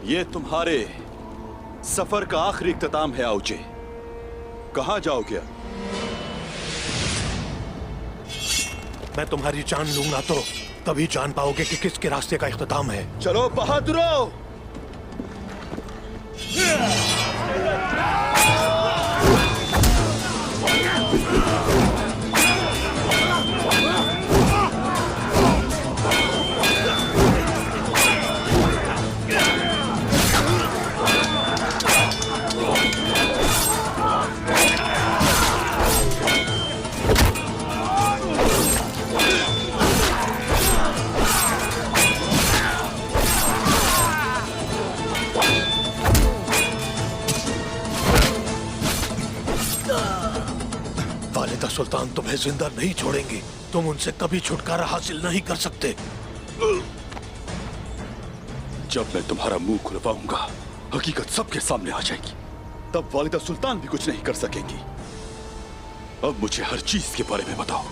ये तुम्हारे सफर का आखिरी इख्तिताम है आओचे। कहां जाओगे? मैं तुम्हारी जान लूंगा तो तभी जान पाओगे कि किसके रास्ते का इख्तिताम है। चलो बहादुरों। वालिदा सुल्तान तुम्हें जिंदा नहीं छोड़ेंगी। तुम उनसे कभी छुटकारा हासिल नहीं कर सकते। जब मैं तुम्हारा मुंह खुलवाऊंगा, हकीकत सबके सामने आ जाएगी। तब वालिदा सुल्तान भी कुछ नहीं कर सकेंगी। अब मुझे हर चीज के बारे में बताओ।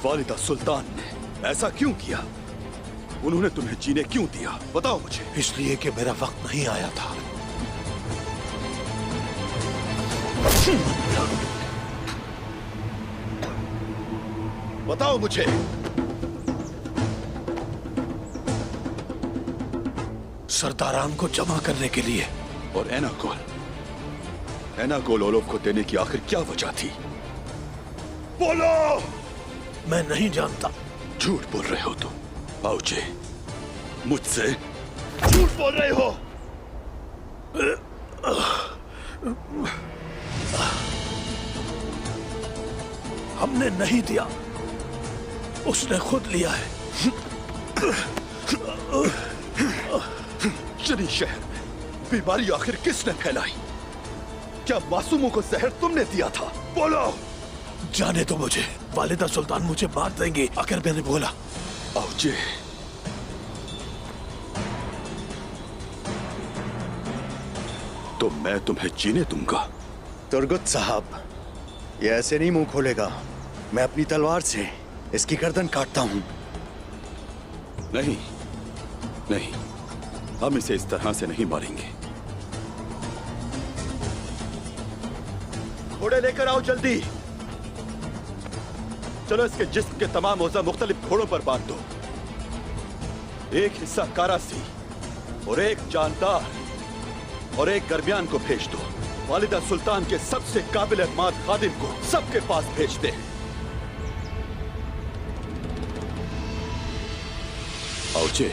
वालिदा सुल्तान ने ऐसा क्यों किया? उन्होंने तुम्हें जीने क्यों दिया? बताओ मुझे। इसलिए कि मेरा वक्त नहीं आया था। बताओ मुझे। सरदारान को जमा करने के लिए। और एनाकोल ओलोफ को देने की आखिर क्या वजह थी? बोलो। मैं नहीं जानता। झूठ बोल रहे हो तुम आओचे। मुझसे झूठ बोल रहे हो। हमने नहीं दिया, उसने खुद लिया है। शनी शहर में बीमारी आखिर किसने फैलाई? क्या मासूमों को जहर तुमने दिया था? बोलो। जाने दो मुझे। वालिदा सुल्तान मुझे मार देंगे अगर मैंने बोला। आओचे, तो मैं तुम्हें जीने दूंगा। तुर्गुत साहब, ये ऐसे नहीं मुंह खोलेगा। मैं अपनी तलवार से इसकी गर्दन काटता हूं। नहीं नहीं, हम इसे इस तरह से नहीं मारेंगे। घोड़े लेकर आओ जल्दी। चलो इसके जिस्म के तमाम औज़ा मुख्तलिफ घोड़ों पर बांध दो। एक हिस्सा कारासी और एक जानदार और एक गर्मियान को भेज दो। वालिदा सुल्तान के सबसे काबिल एतमाद खादिम को सबके पास भेज दे। आओचे,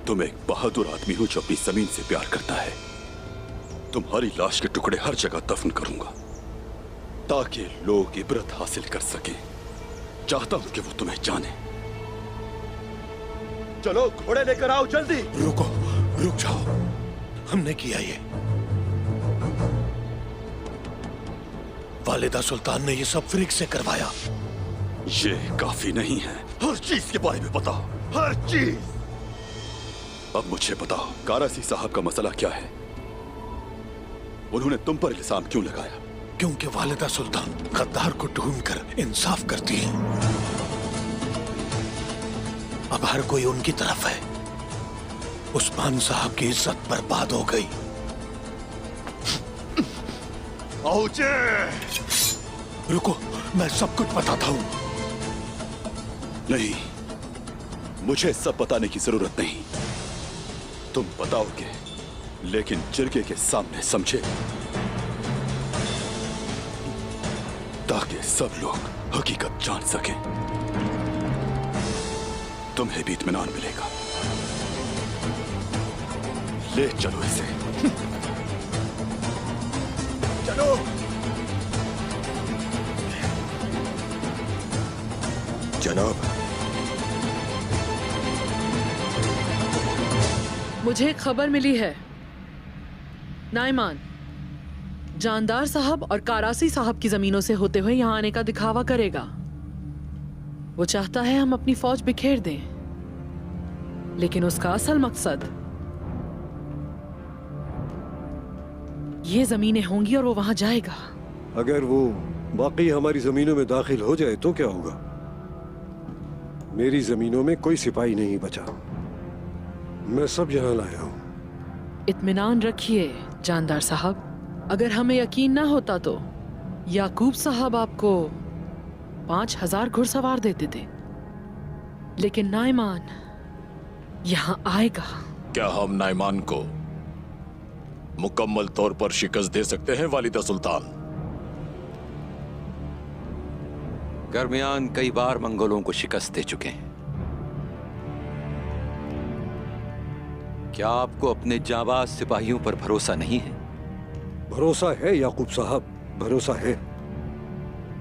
तुम एक बहादुर आदमी हो जो अपनी जमीन से प्यार करता है। तुम्हारी लाश के टुकड़े हर जगह दफन करूंगा ताकि लोग इबरत हासिल कर सकें। चाहता हूं कि वो तुम्हें जाने। चलो घोड़े लेकर आओ जल्दी। रुको, रुक जाओ। हमने किया ये। वालिदा सुल्तान ने ये सब फ्रिक से करवाया। ये काफी नहीं है। हर चीज के बारे में बताओ, हर चीज। अब मुझे बताओ, कारासी साहब का मसला क्या है? उन्होंने तुम पर इल्जाम क्यों लगाया? क्योंकि वालिदा सुल्तान गद्दार को ढूंढकर इंसाफ करती है। अब हर कोई उनकी तरफ है। उस्मान साहब की इज्जत बर्बाद हो गई। आओचे! रुको, मैं सब कुछ बताता हूं। नहीं, मुझे सब बताने की जरूरत नहीं। तुम बताओगे, लेकिन जिरगे के सामने समझे, ताकि सब लोग हकीकत जान सकें। तुम्हें भी इत्मीनान मिलेगा। ले चलो इसे। चलो। जनाब, मुझे एक खबर मिली है। नाइमान जानदार साहब और कारासी साहब की जमीनों से होते हुए यहाँ आने का दिखावा करेगा। वो चाहता है हम अपनी फौज बिखेर दें, लेकिन उसका असल मकसद ये जमीनें होंगी और वो वहां जाएगा। अगर वो वाकई हमारी जमीनों में दाखिल हो जाए तो क्या होगा? मेरी जमीनों में कोई सिपाही नहीं बचा। मैं सब यहाँ लाया हूँ। इत्मीनान रखिए जानदार साहब, अगर हमें यकीन ना होता तो याकूब साहब आपको 5000 घुड़सवार देते थे, लेकिन नाइमान यहाँ आएगा। क्या हम नाइमान को मुकम्मल तौर पर शिकस्त दे सकते हैं वालिदा सुल्तान? गर्मियान कई बार मंगोलों को शिकस्त दे चुके हैं। क्या आपको अपने जाबाज सिपाहियों पर भरोसा नहीं है? भरोसा है याकूब साहब, भरोसा है,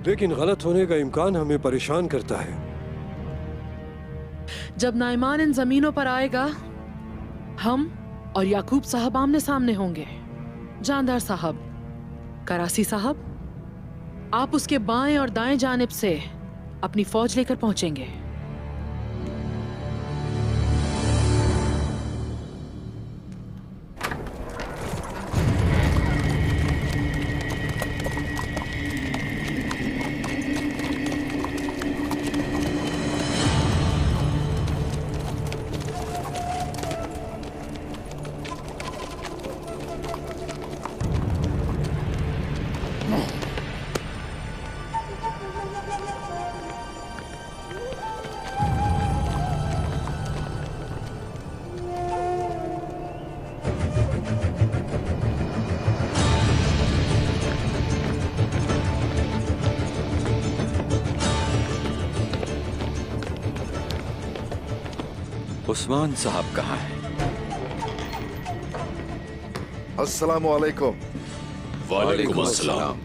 लेकिन गलत होने का इम्कान हमें परेशान करता है। जब नाइमान इन जमीनों पर आएगा, हम और याकूब साहब आमने सामने होंगे। जानदार साहब, करासी साहब, आप उसके बाएं और दाएं जानिब से अपनी फौज लेकर पहुंचेंगे। उस्मान साहब कहाँ हैं? अस्सलाम वालेकुम। वालेकुम अस्सलाम।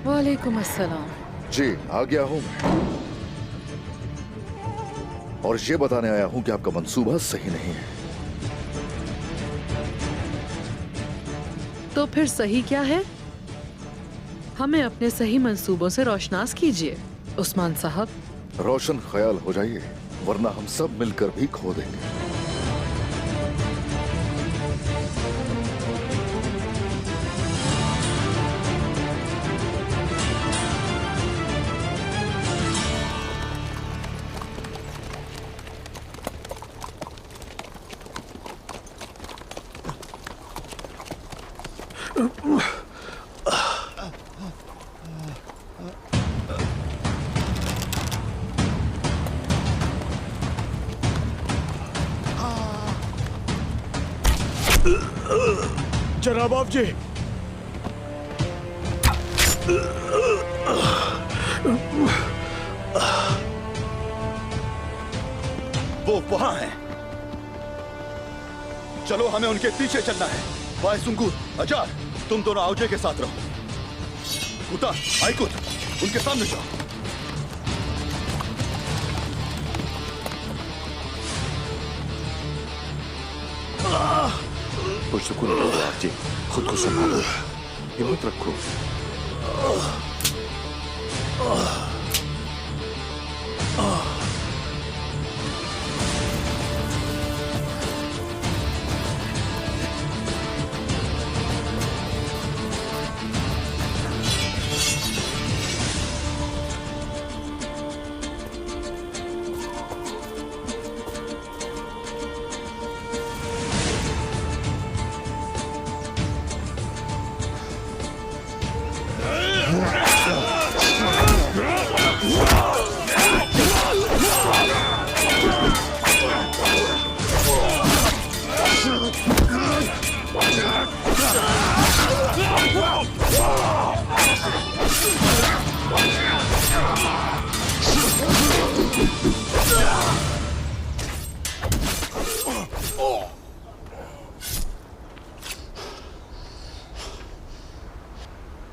वालेकुम अस्सलाम। जी आ गया हूं मैं, और ये बताने आया हूं कि आपका मंसूबा सही नहीं है। तो फिर सही क्या है? हमें अपने सही मंसूबों से रोशनास कीजिए उस्मान साहब। रोशन ख्याल हो जाइए, वरना हम सब मिलकर भी खो देंगे। जनाब आप जी, वो वहां हैं। चलो हमें उनके पीछे चलना है। भाई सुंगूर, अजार, तुम दोनों आउजे के साथ रहो। कुता, आइकुत, उनके सामने जाओ। पुरसुकून रहो आप जी, खुद को संभालो, हिम्मत रखो।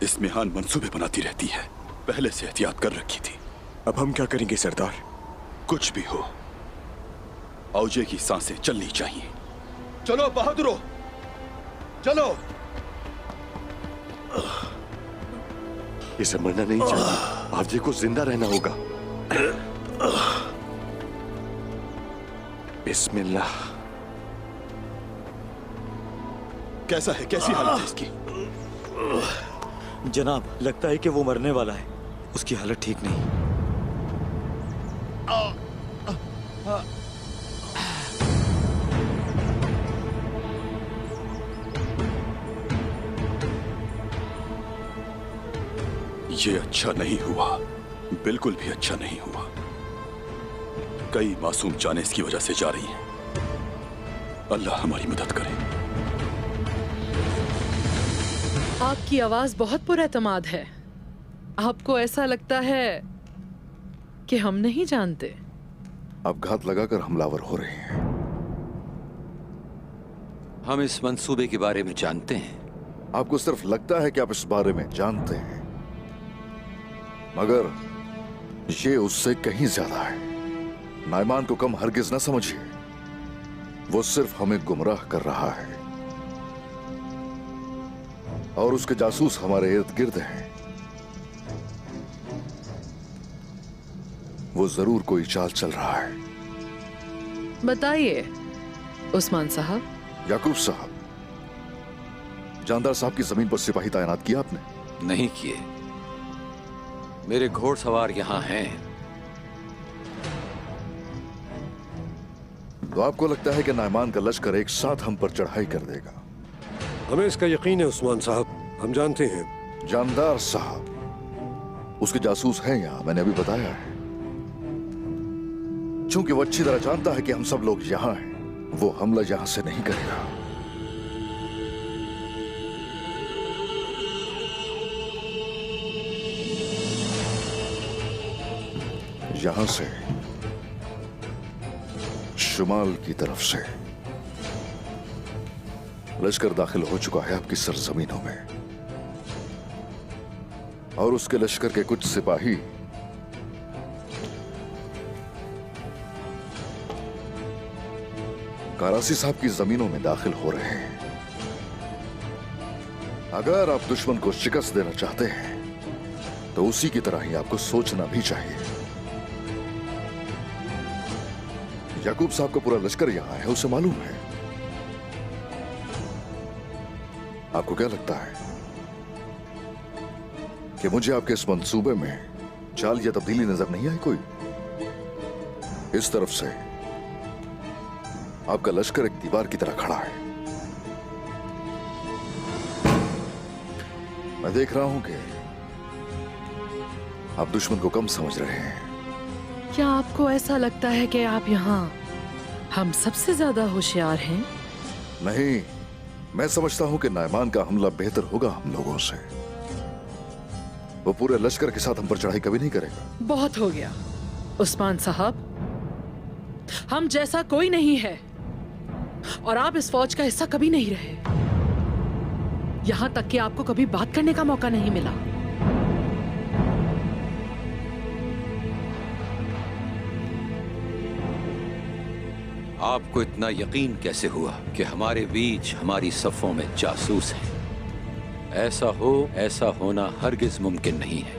इस्मिहान मंसूबे बनाती रहती है, पहले से एहतियात कर रखी थी। अब हम क्या करेंगे सरदार? कुछ भी हो, औजे की सांसें चलनी चाहिए। चलो बहादुरो, चलो। इसे मरना नहीं चाहिए, आरजे को जिंदा रहना होगा। बिस्मिल्लाह। कैसा है, कैसी हालत है इसकी? जनाब, लगता है कि वो मरने वाला है। उसकी हालत ठीक नहीं। ये अच्छा नहीं हुआ, बिल्कुल भी अच्छा नहीं हुआ। कई मासूम जानें इसकी वजह से जा रही हैं। अल्लाह हमारी मदद करे। आपकी आवाज बहुत पुरएतमाद है। आपको ऐसा लगता है कि हम नहीं जानते। आप घात लगाकर हमलावर हो रहे हैं। हम इस मंसूबे के बारे में जानते हैं। आपको सिर्फ लगता है कि आप इस बारे में जानते हैं, मगर ये उससे कहीं ज्यादा है। नाइमान को कम हरगिज न समझिए। वो सिर्फ हमें गुमराह कर रहा है और उसके जासूस हमारे इर्द गिर्द हैं। वो जरूर कोई चाल चल रहा है। बताइए उस्मान साहब। याकूब साहब, जानदार साहब की जमीन पर सिपाही तैनात किया आपने? नहीं किए। मेरे घोड़सवार यहां हैं। तो आपको लगता है कि नाइमान का लश्कर एक साथ हम पर चढ़ाई कर देगा? हमें इसका यकीन है उस्मान साहब, हम जानते हैं। जानदार साहब उसके जासूस हैं यहां, मैंने अभी बताया है। चूंकि वो अच्छी तरह जानता है कि हम सब लोग यहां हैं, वो हमला यहां से नहीं करेगा। यहां से शुमाल की तरफ से लश्कर दाखिल हो चुका है आपकी सरजमीनों में, और उसके लश्कर के कुछ सिपाही करासी साहब की जमीनों में दाखिल हो रहे हैं। अगर आप दुश्मन को शिकस्त देना चाहते हैं तो उसी की तरह ही आपको सोचना भी चाहिए। याकूब साहब का पूरा लश्कर यहां है, उसे मालूम है। आपको क्या लगता है कि मुझे आपके इस मंसूबे में चाल या तब्दीली नजर नहीं आई कोई? इस तरफ से आपका लश्कर एक दीवार की तरह खड़ा है। मैं देख रहा हूं कि आप दुश्मन को कम समझ रहे हैं। क्या आपको ऐसा लगता है कि आप यहाँ हम सबसे ज्यादा होशियार हैं? नहीं, मैं समझता हूं कि नाइमान का हमला बेहतर होगा हम लोगों से। वो पूरे लश्कर के साथ हम पर चढ़ाई कभी नहीं करेगा। बहुत हो गया उस्मान साहब, हम जैसा कोई नहीं है और आप इस फौज का हिस्सा कभी नहीं रहे। यहां तक कि आपको कभी बात करने का मौका नहीं मिला। आपको इतना यकीन कैसे हुआ कि हमारे बीच हमारी सफों में जासूस हैं? ऐसा होना हरगिज मुमकिन नहीं है।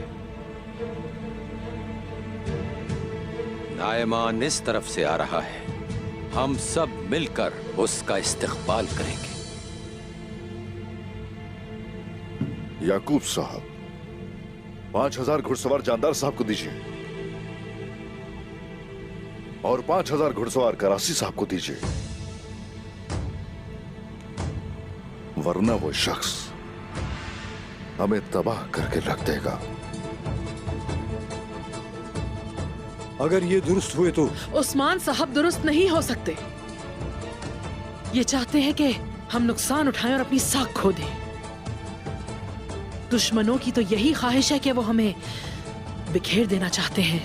नायमान इस तरफ से आ रहा है। हम सब मिलकर उसका इस्तकबाल करेंगे। याकूब साहब, 5000 घुड़सवार जानदार साहब को दीजिए और 5000 घुड़सवार करासी साहब को दीजिए, वरना वो शख्स हमें तबाह करके रख देगा। अगर ये दुरुस्त हुए तो? उस्मान साहब दुरुस्त नहीं हो सकते। ये चाहते हैं कि हम नुकसान उठाएं और अपनी साख खो दें। दुश्मनों की तो यही ख्वाहिश है कि वो हमें बिखेर देना चाहते हैं।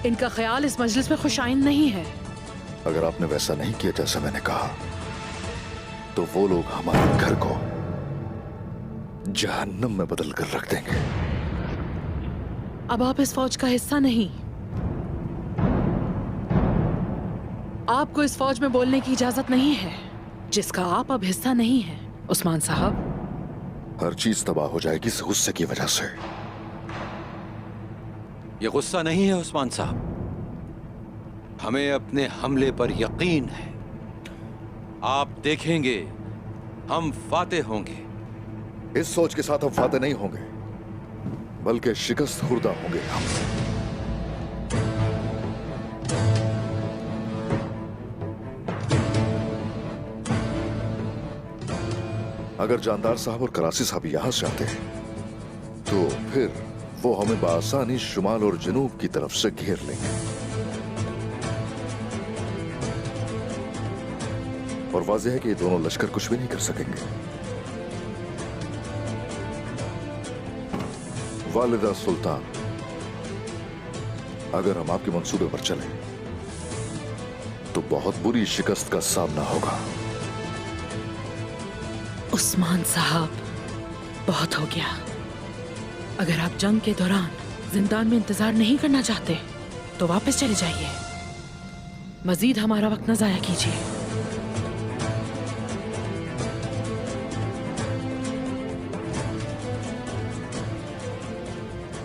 इनका ख्याल इस मजलिस में खुशाइन नहीं है। अगर आपने वैसा नहीं किया जैसा मैंने कहा, तो वो लोग हमारे घर को जहन्नम में बदल कर रख देंगे। अब आप इस फौज का हिस्सा नहीं। आपको इस फौज में बोलने की इजाजत नहीं है, जिसका आप अब हिस्सा नहीं हैं, उस्मान साहब। हर चीज तबाह हो जाएगी इस गुस्से की वजह से। ये गुस्सा नहीं है उस्मान साहब, हमें अपने हमले पर यकीन है। आप देखेंगे हम फातेह होंगे। इस सोच के साथ हम फातेह नहीं होंगे, बल्कि शिकस्त खुर्दा होंगे हम। अगर जानदार साहब और करासी साहब यहां से आते हैं तो फिर वो हमें बआसानी शुमाल और जनूब की तरफ से घेर लेंगे और वाज़ेह है कि ये दोनों लश्कर कुछ भी नहीं कर सकेंगे। वालिदा सुल्तान, अगर हम आपके मंसूबे पर चले तो बहुत बुरी शिकस्त का सामना होगा। उस्मान साहब, बहुत हो गया। अगर आप जंग के दौरान जिंदान में इंतजार नहीं करना चाहते तो वापस चले जाइए। मजीद हमारा वक्त न जाया कीजिए।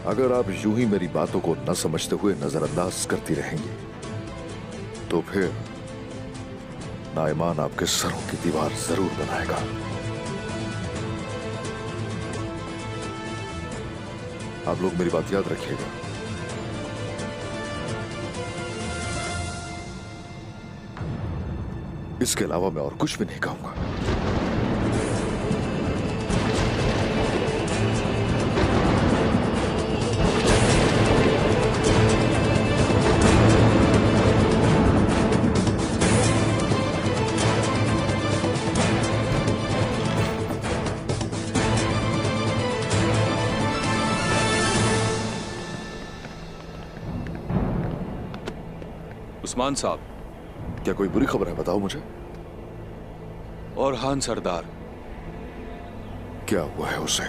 अगर आप यूं ही मेरी बातों को न समझते हुए नजरअंदाज करती रहेंगी तो फिर नाइमान आपके सरों की दीवार जरूर बनाएगा। आप लोग मेरी बात याद रखिएगा। इसके अलावा मैं और कुछ भी नहीं कहूंगा। उस्मान साहब, क्या कोई बुरी खबर है? बताओ मुझे। और हान सरदार, क्या हुआ है उसे?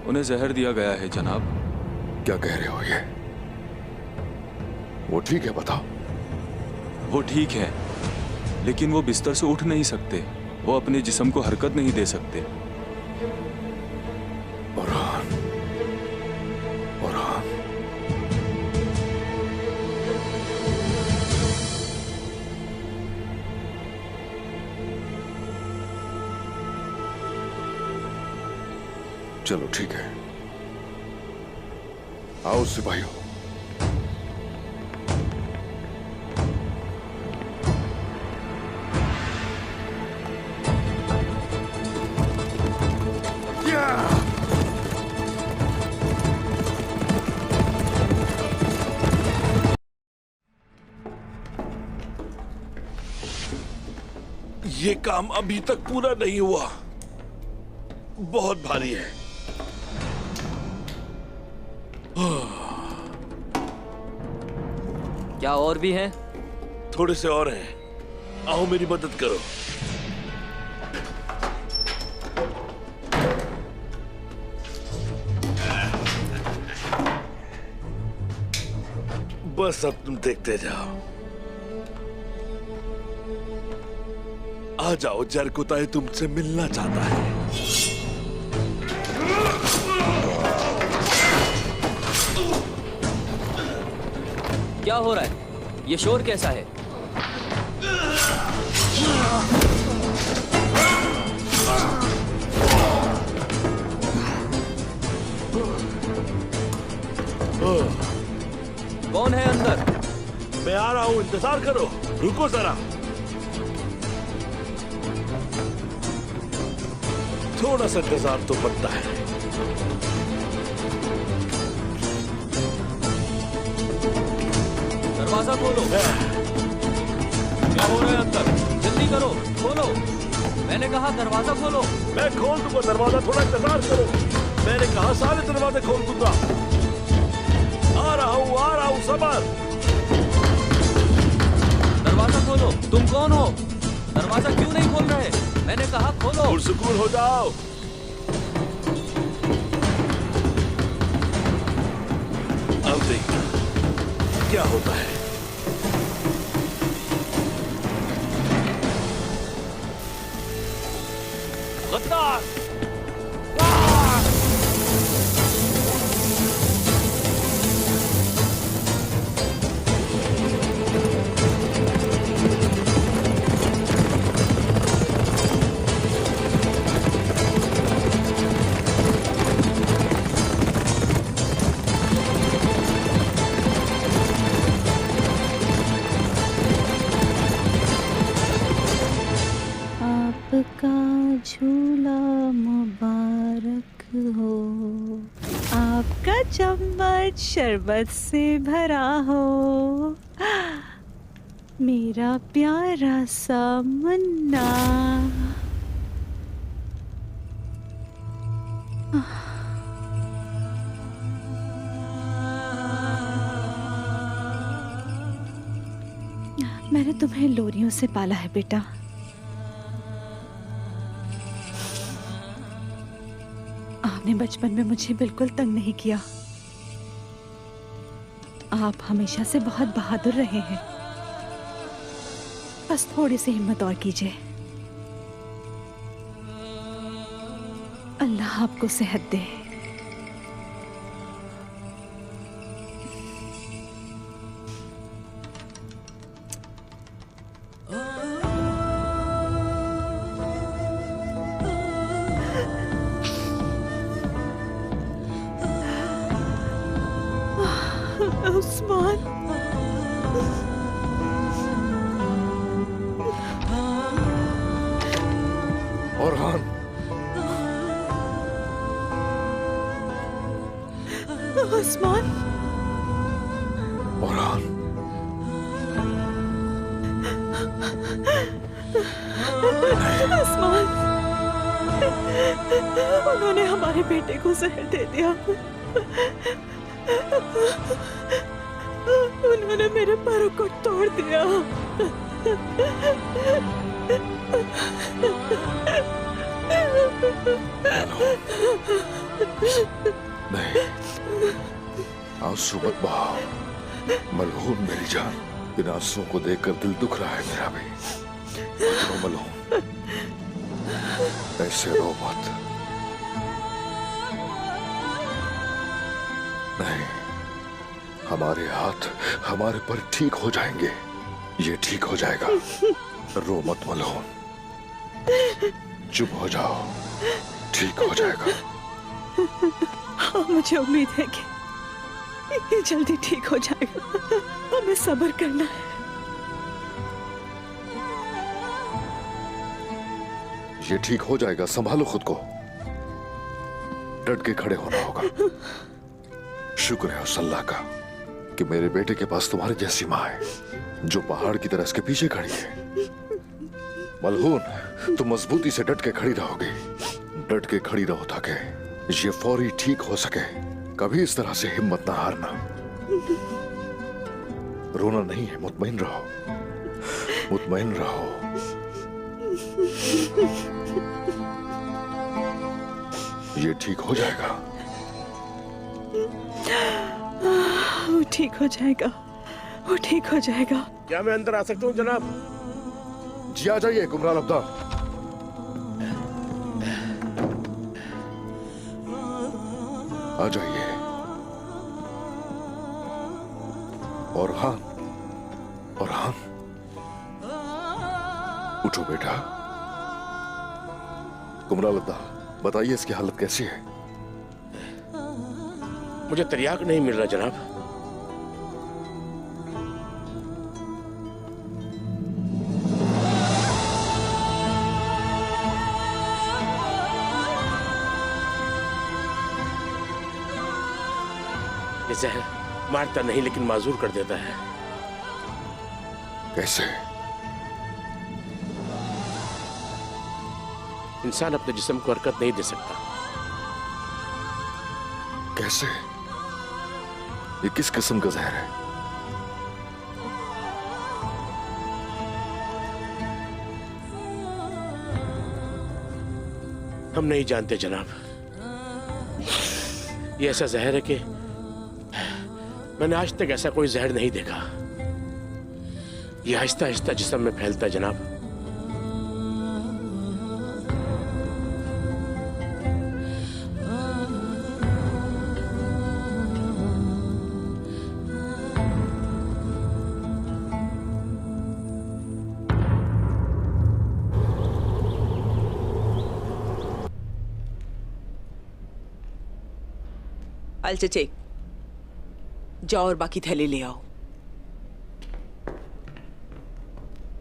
उन्हें जहर दिया गया है जनाब। क्या कह रहे हो ये? वो ठीक है? बताओ। वो ठीक है, लेकिन वो बिस्तर से उठ नहीं सकते। वो अपने जिस्म को हरकत नहीं दे सकते। बुरहान, बुरहान, चलो ठीक है, आओ सिपाहियों। ये काम अभी तक पूरा नहीं हुआ, बहुत भारी है। क्या और भी हैं? थोड़े से और हैं, आओ मेरी मदद करो। बस अब तुम देखते जाओ। आ जाओ, जरकुताई तुमसे मिलना चाहता है। क्या हो रहा है? ये शोर कैसा है? कौन है अंदर? मैं आ रहा हूं, इंतजार करो, रुको जरा। थोड़ा सा इंतजार तो बनता है। दरवाजा खोलो। क्या हो रहा है अंदर? जल्दी करो, खोलो। मैंने कहा दरवाजा खोलो। मैं खोल दूंगा दरवाजा, थोड़ा इंतजार करो। मैंने कहा सारे दरवाजे खोल दूंगा। आ रहा हूँ सबर। दरवाजा खोलो। तुम कौन हो? दरवाजा क्यों नहीं खोल रहे? मैंने कहा खोलो। पुरसुकून हो जाओ। अब देखना क्या होता है। गद्दार! आपका झूला चम्मच शरबत से भरा हो, मेरा प्यारा सा मुन्ना। मैंने तुम्हें लोरियों से पाला है बेटा। आपने बचपन में मुझे बिल्कुल तंग नहीं किया। आप हमेशा से बहुत बहादुर रहे हैं। बस थोड़ी सी हिम्मत और कीजिए। अल्लाह आपको सेहत दे। उस्मान, औरहान, उस्मान, औरहान, उस्मान, उन्होंने हमारे बेटे को जहर दे दिया। उन्होंने मेरे पैरों को तोड़ दिया। नहीं, आंसू मत बहाओ मलहून मेरी जान। इन आंसुओं को देखकर दिल दुख रहा है मेरा भी। मत रो मलहून, ऐसे रो मत। नहीं, हमारे हाथ हमारे पर ठीक हो जाएंगे। ये ठीक हो जाएगा। रो मत मलहून, चुप हो जाओ, ठीक हो जाएगा। हाँ, मुझे उम्मीद है कि ये जल्दी ठीक हो जाएगा। हमें सब्र करना है। ये ठीक हो जाएगा। संभालो खुद को, डट के खड़े होना होगा। शुक्र है उस अल्लाह का कि मेरे बेटे के पास तुम्हारी जैसी माँ है, जो पहाड़ की तरह इसके पीछे खड़ी है। मलहून, तुम मजबूती से डट के खड़ी रहोगी। डट के खड़ी रहो ताकि ये फौरी ठीक हो सके। कभी इस तरह से हिम्मत ना हारना। रोना नहीं है, मुतमईन रहो, मुतमईन रहो। ये ठीक हो जाएगा। वो ठीक हो जाएगा, वो ठीक हो जाएगा। क्या मैं अंदर आ सकता हूँ जनाब? जी आ जाइए कुमराल अब्दाल। आ जाइए। औरहान, औरहान, उठो बेटा। कुमराल अब्दाल, बताइए इसकी हालत कैसी है? मुझे तरियाक नहीं मिल रहा जनाब। ये जहर मारता नहीं लेकिन माजूर कर देता है। कैसे? इंसान अपने जिस्म को हरकत नहीं दे सकता। कैसे? ये किस किस्म का जहर है? हम नहीं जानते जनाब। ये ऐसा जहर है कि मैंने आज तक ऐसा कोई जहर नहीं देखा। ये आहिस्ता आहिस्ता जिस्म में फैलता है जनाब। अल चचे, जाओ और बाकी थैले ले आओ।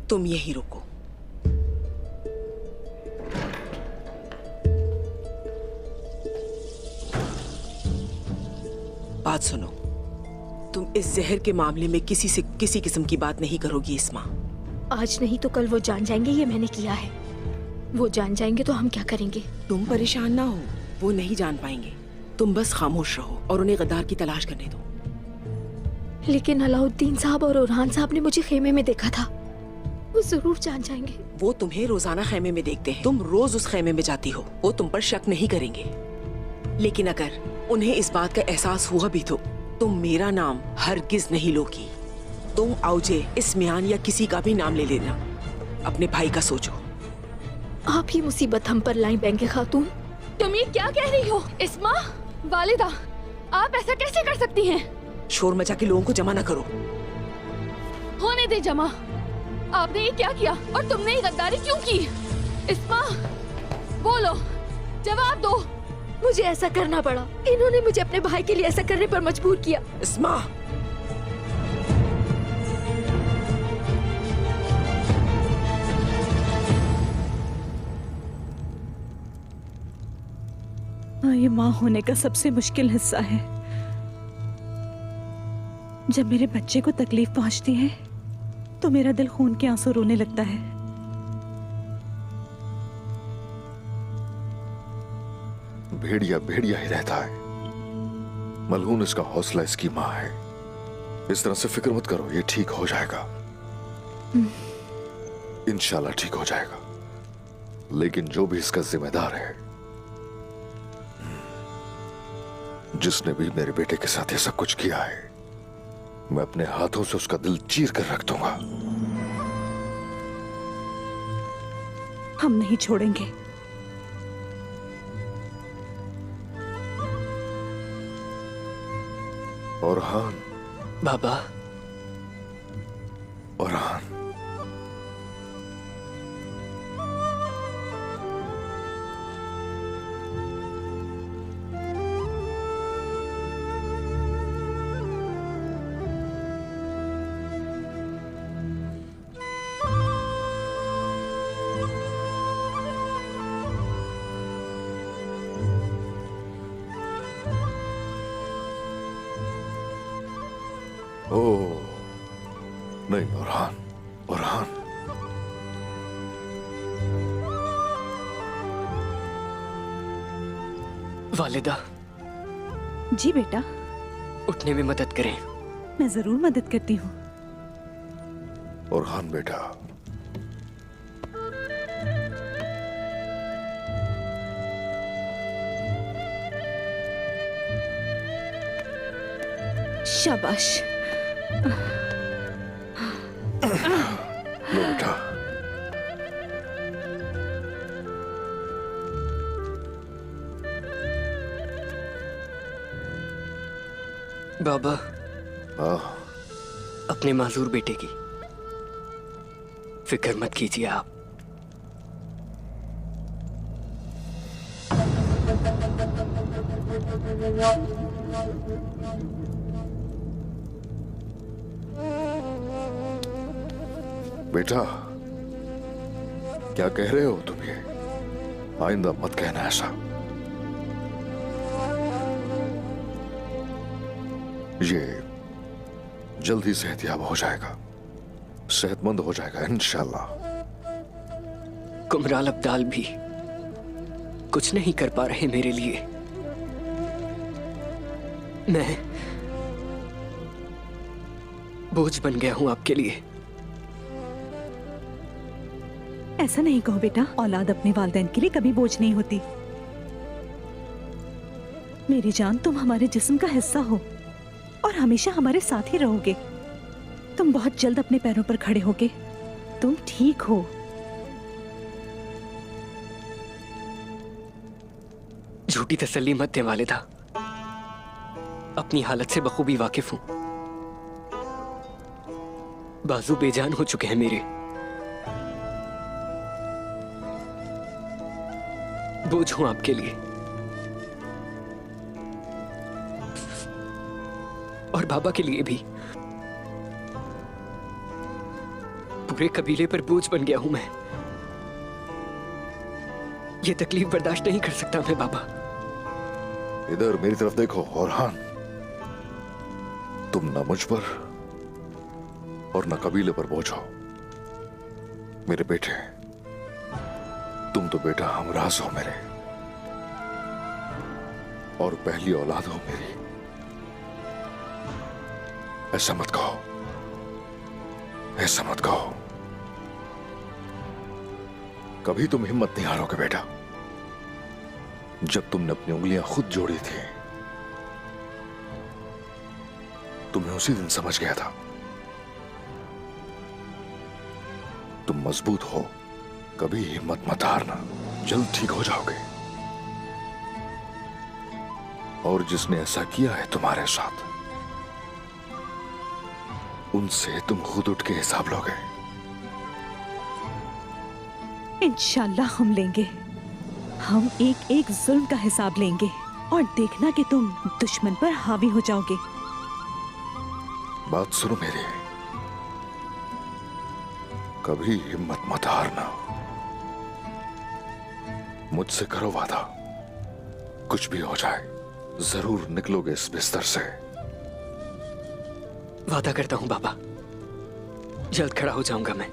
तुम यहीं रुको। बात सुनो, तुम इस जहर के मामले में किसी से किसी किस्म की बात नहीं करोगी इस्मा। आज नहीं तो कल वो जान जाएंगे ये मैंने किया है। वो जान जाएंगे तो हम क्या करेंगे? तुम परेशान ना हो, वो नहीं जान पाएंगे। तुम बस खामोश रहो और उन्हें गद्दार की तलाश करने दो। लेकिन अलाउद्दीन साहब और ओरहान साहब ने मुझे खेमे में देखा था, वो जरूर जान जाएंगे। वो तुम्हें रोजाना खेमे में देखते हैं, तुम रोज उस खेमे में जाती हो, वो तुम पर शक नहीं करेंगे। लेकिन अगर उन्हें इस बात का एहसास हुआ भी तो तुम मेरा नाम हरगिज नहीं लोगी। तुम औजे, इस्मियान या किसी का भी नाम ले लेना। अपने भाई का सोचो। आप ही मुसीबत हम पर लाई बैंके खातून। तुम ये क्या कह रही हो इस्मा? वालिदा, आप ऐसा कैसे कर सकती हैं? शोर मचा के लोगों को जमा ना करो। होने दे जमा। आपने ये क्या किया और तुमने ये गद्दारी क्यों की? इस्मा, बोलो, जवाब दो। मुझे ऐसा करना पड़ा, इन्होंने मुझे अपने भाई के लिए ऐसा करने पर मजबूर किया। इस्मा, ये माँ होने का सबसे मुश्किल हिस्सा है। जब मेरे बच्चे को तकलीफ पहुंचती है तो मेरा दिल खून के आंसू रोने लगता है। भेड़िया भेड़िया ही रहता है। मलहून इसका हौसला इसकी माँ है। इस तरह से फिक्र मत करो, ये ठीक हो जाएगा। इंशाल्लाह ठीक हो जाएगा। लेकिन जो भी इसका जिम्मेदार है, जिसने भी मेरे बेटे के साथ ऐसा कुछ किया है, मैं अपने हाथों से उसका दिल चीर कर रख दूंगा। हम नहीं छोड़ेंगे। ओरहान बाबा, ओरहान, नहीं ओरहान, ओरहान, वालिदा। जी बेटा, उठने में मदद करें। मैं जरूर मदद करती हूँ। ओरहान बेटा, शाबाश। लो बेटा। बाबा, अपने माजूर बेटे की फिक्र मत कीजिए आप। बेटा, क्या कह रहे हो तुम? ये आइंदा मत कहना ऐसा। ये जल्दी सेहतयाब हो जाएगा, सेहतमंद हो जाएगा इंशाल्लाह। कुमराल अब्दाल भी कुछ नहीं कर पा रहे मेरे लिए। मैं बोझ बन गया हूं आपके लिए। ऐसा नहीं कहो बेटा, औलाद अपने वालिदैन के लिए कभी बोझ नहीं होती। मेरी जान, तुम हमारे जिस्म का हिस्सा हो और हमेशा हमारे साथ ही रहोगे। तुम बहुत जल्द अपने पैरों पर खड़े होगे। तुम ठीक हो। झूठी तसल्ली मत दे वालिदा, अपनी हालत से बखूबी वाकिफ हूं। बाजू बेजान हो चुके हैं मेरे। बोझ हूं आपके लिए और बाबा के लिए भी। पूरे कबीले पर बोझ बन गया हूं मैं। ये तकलीफ बर्दाश्त नहीं कर सकता मैं बाबा। इधर मेरी तरफ देखो ओरहान। तुम न मुझ पर और न कबीले पर बोझ हो। मेरे बेटे, तुम तो बेटा हमराज हो मेरे, और पहली औलाद हो मेरी। ऐसा मत कहो, ऐसा मत कहो। कभी तुम हिम्मत नहीं हारोगे बेटा। जब तुमने अपनी उंगलियां खुद जोड़ी थी, तुम्हें उसी दिन समझ गया था। तुम मजबूत हो, कभी हिम्मत मत हारना, जल्द ठीक हो जाओगे। और जिसने ऐसा किया है तुम्हारे साथ, उनसे तुम खुद उठ के हिसाब लोगे। इंशाल्लाह हम लेंगे। हम एक एक जुल्म का हिसाब लेंगे और देखना कि तुम दुश्मन पर हावी हो जाओगे। बात सुनो मेरी, कभी हिम्मत मत हारना। मुझसे करो वादा, कुछ भी हो जाए जरूर निकलोगे इस बिस्तर से। वादा करता हूं बाबा, जल्द खड़ा हो जाऊंगा मैं।